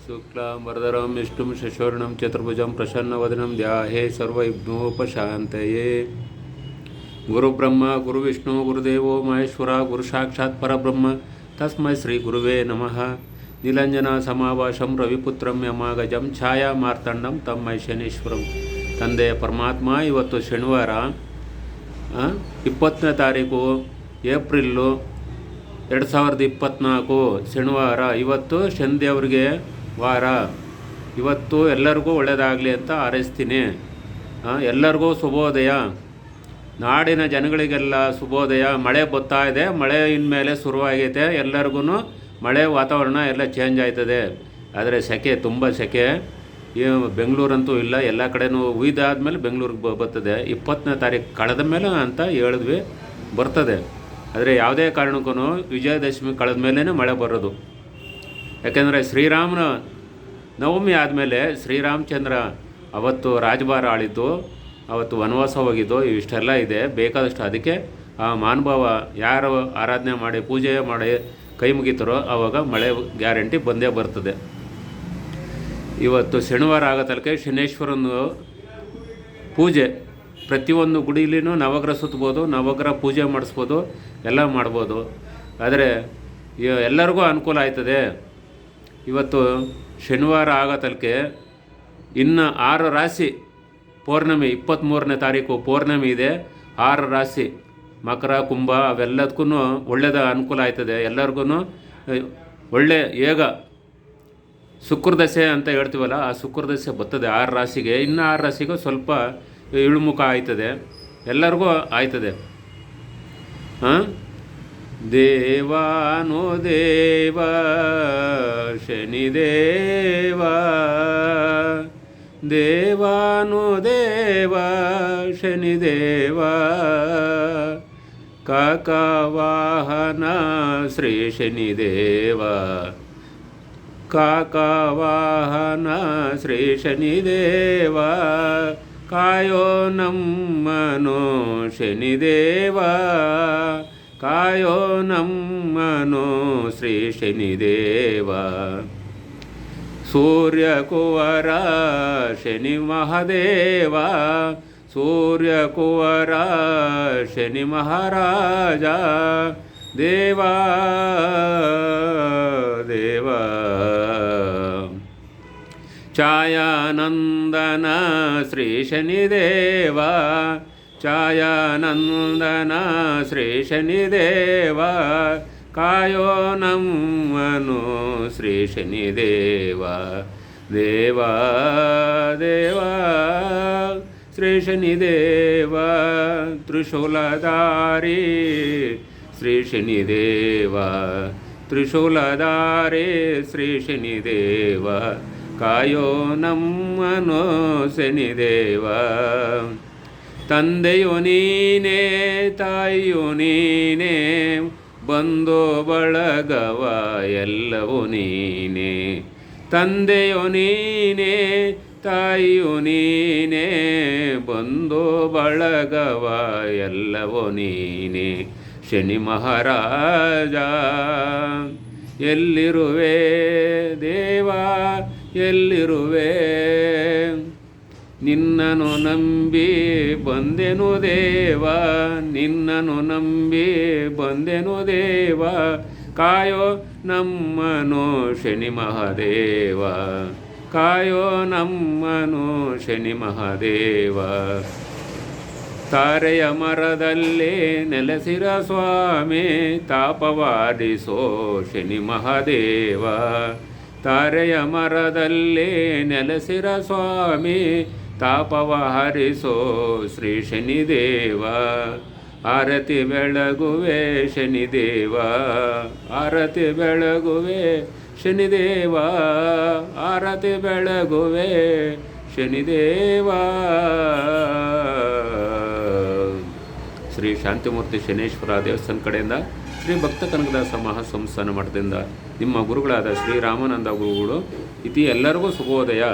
शुक्लांबरधरं विष्णुं शशिवर्णं चतुर्भुजं प्रसन्नवदनं ध्याये सर्वविघ्नोपशान्तये। गुरुब्रह्मा गुरुविष्णु गुरुदेवो महेश्वरा गुरुसाक्षात् परब्रह्म तस्मै श्रीगुरुवे नमः। ನೀಲಂಜನಸಮಾಭಾಷಂ ರವಿಪುತ್ರಂ ಯಮಾಗಜಂ ಛಾಯಾ ಮಾರ್ತಂಡಂ ತಮ್ಮೈ ಶನೀಶ್ವರಂ. ತಂದೆಯ ಪರಮಾತ್ಮ, ಇವತ್ತು ಶನಿವಾರ 20ನೇ ತಾರೀಕು ಏಪ್ರಿಲ್ಲು 2024 ಶನಿವಾರ. ಇವತ್ತು ಶನಿದೇವರಿಗೆ ವಾರ. ಇವತ್ತು ಎಲ್ಲರಿಗೂ ಒಳ್ಳೆಯದಾಗಲಿ ಅಂತ ಹಾರೈಸ್ತೀನಿ. ಎಲ್ಲರಿಗೂ ಶುಭೋದಯ. ನಾಡಿನ ಜನಗಳಿಗೆಲ್ಲ ಶುಭೋದಯ. ಮಳೆ ಬರ್ತಾ ಇದೆ, ಮಳೆ ಇನ್ಮೇಲೆ ಶುರುವಾಗೈತೆ. ಎಲ್ಲರಿಗೂ ಮಳೆ ವಾತಾವರಣ ಎಲ್ಲ ಚೇಂಜ್ ಆಯ್ತದೆ. ಆದರೆ ಸೆಕೆ, ತುಂಬ ಸೆಕೆ. ಬೆಂಗಳೂರಂತೂ ಇಲ್ಲ, ಎಲ್ಲ ಕಡೆನೂ ಉಯ್ದಾದ್ಮೇಲೆ ಬೆಂಗಳೂರಿಗೆ ಬರ್ತದೆ. 20ನೇ ತಾರೀಕು ಕಳೆದ ಮೇಲೆ ಅಂತ ಹೇಳಿದ್ವಿ, ಬರ್ತದೆ. ಆದರೆ ಯಾವುದೇ ಕಾರಣಕ್ಕೂ ವಿಜಯದಶಮಿ ಕಳೆದ ಮೇಲೇ ಮಳೆ ಬರೋದು. ಯಾಕೆಂದರೆ ಶ್ರೀರಾಮನ ನವಮಿ ಆದಮೇಲೆ ಶ್ರೀರಾಮಚಂದ್ರ ಅವತ್ತು ರಾಜಭಾರ ಆಳಿದ್ದು, ಅವತ್ತು ವನವಾಸ ಹೋಗಿದ್ದು, ಇಷ್ಟೆಲ್ಲ ಇದೆ ಬೇಕಾದಷ್ಟು. ಅದಕ್ಕೆ ಆ ಮಹಾನುಭಾವ ಯಾರು ಆರಾಧನೆ ಮಾಡಿ ಪೂಜೆ ಮಾಡಿ ಕೈ ಮುಗಿತಾರೋ ಆವಾಗ ಮಳೆ ಗ್ಯಾರಂಟಿ ಬಂದೇ ಬರ್ತದೆ. ಇವತ್ತು ಶನಿವಾರ ಆಗತ್ತಲಕ್ಕೆ ಶನೇಶ್ವರನ ಪೂಜೆ ಪ್ರತಿಯೊಂದು ಗುಡಿಲಿನೂ ನವಗ್ರಹ ಸುತ್ತಬೋದು, ನವಗ್ರಹ ಪೂಜೆ ಮಾಡಿಸ್ಬೋದು, ಎಲ್ಲ ಮಾಡ್ಬೋದು. ಆದರೆ ಎಲ್ಲರಿಗೂ ಅನುಕೂಲ ಆಯ್ತದೆ. ಇವತ್ತು ಶನಿವಾರ ಆಗತ್ತಲಕ್ಕೆ ಇನ್ನು 6 ರಾಶಿ ಪೌರ್ಣಮಿ, 23ನೇ ತಾರೀಕು ಪೌರ್ಣಮಿ ಇದೆ. 6 ರಾಶಿ ಮಕರ ಕುಂಭ ಅವೆಲ್ಲದಕ್ಕೂ ಒಳ್ಳೆಯದ ಅನುಕೂಲ ಆಯ್ತದೆ. ಎಲ್ಲರಿಗೂ ಒಳ್ಳೆ ಏಗ ಶುಕ್ರದಶೆ ಅಂತ ಹೇಳ್ತೀವಲ್ಲ, ಆ ಶುಕ್ರದಶೆ ಬರ್ತದೆ 6 ರಾಶಿಗೆ. ಇನ್ನು 6 ರಾಶಿಗೂ ಸ್ವಲ್ಪ ಇಳುಮುಖ ಆಯ್ತದೆ, ಎಲ್ಲರಿಗೂ ಆಯ್ತದೆ. ದೇವಾನು ದೇವ ಶನಿದೇವ, ದೇವಾನು ದೇವ ಶನಿದೇವ, ಕಾಕವಾಹನ ಶ್ರೀ ಶನಿದೇವ, ಕಾಕವಾಹನ ಶ್ರೀ ಶನಿದೇವ, ಕಾಯೋ ನಮ್ಮನು ಶನಿದೇವ, ಕಾಯೋ ನಮ್ಮನು ಶ್ರೀ ಶನಿದೇವ. ಸೂರ್ಯ ಕುವರ ಶನಿ ಮಹಾದೇವ, ಸೂರ್ಯ ಕುವರ ಶನಿ ಮಹಾರಾಜ, ದೇವ ದೇವ. ಛಾಯಾನಂದನ ಶ್ರೀ ಶನಿದೇವ, ಛಾಯಾನಂದನ ಶ್ರೀ ಶನಿದೇವ, ಕಾಯೋ ನಮ್ಮನು ಶ್ರೀ ಶನಿದೇವ, ದೇವ ದೇವ ಶ್ರೀ ಶನಿದೇವ. ತ್ರಿಶೂಲಧಾರಿ ಶ್ರೀ ಶನಿದೇವ, ತ್ರಿಶೂಲಧಾರಿ ಶ್ರೀ ಶನಿದೇವ, ಕಾಯೋ ನಮ್ಮನು ಶನಿದೇವ. ತಂದೆಯು ನೀನೇ ತಾಯಿಯು ನೀನೇ, ಬಂಧು ಬಳಗವ ಎಲ್ಲವೂ ನೀನೇ. ತಂದೆಯು ನೀನೇ ತಾಯಿಯು ನೀನೇ, ಬಂಧು ಬಳಗವ ಎಲ್ಲವೂ ನೀನೇ. ಶನಿ ಮಹಾರಾಜ ಎಲ್ಲಿರುವೆ ದೇವ ಎಲ್ಲಿರುವೆ, ನಿನ್ನನು ನಂಬಿ ಬಂದೆನು ದೇವ, ನಿನ್ನನು ನಂಬಿ ಬಂದೆನು ದೇವ, ಕಾಯೋ ನಮ್ಮನು ಶನಿ ಮಹಾದೇವ, ಕಾಯೋ ನಮ್ಮನು ಶನಿ ಮಹಾದೇವ. ತಾರೆಯ ಮರದಲ್ಲಿ ನೆಲೆಸಿರ ಸ್ವಾಮಿ, ತಾಪವಾರಿಸೋ ಶನಿ ಮಹಾದೇವ, ತಾರೆಯ ಮರದಲ್ಲಿ ನೆಲೆಸಿರ ಸ್ವಾಮಿ, ತಾಪವಾರಿಸೋ ಶ್ರೀ ಶನಿದೇವ. ಆರತಿ ಬೆಳಗುವೆ ಶನಿದೇವ, ಆರತಿ ಬೆಳಗುವೆ ಶನಿದೇವ, ಆರತಿ ಬೆಳಗುವೆ ಶನಿದೇವ. ಶ್ರೀ ಶಾಂತಿಮೂರ್ತಿ ಶನೇಶ್ವರ ದೇವಸ್ಥಾನ ಕಡೆಯಿಂದ ಶ್ರೀ ಭಕ್ತ ಕನಕದಾಸ ಮಹಾಸಂಸ್ಥಾನ ಮಠದಿಂದ ನಿಮ್ಮ ಗುರುಗಳಾದ ಶ್ರೀ ರಾಮಾನಂದ ಗುರುಗಳು ಇತಿ ಎಲ್ಲರಿಗೂ ಶುಭೋದಯ.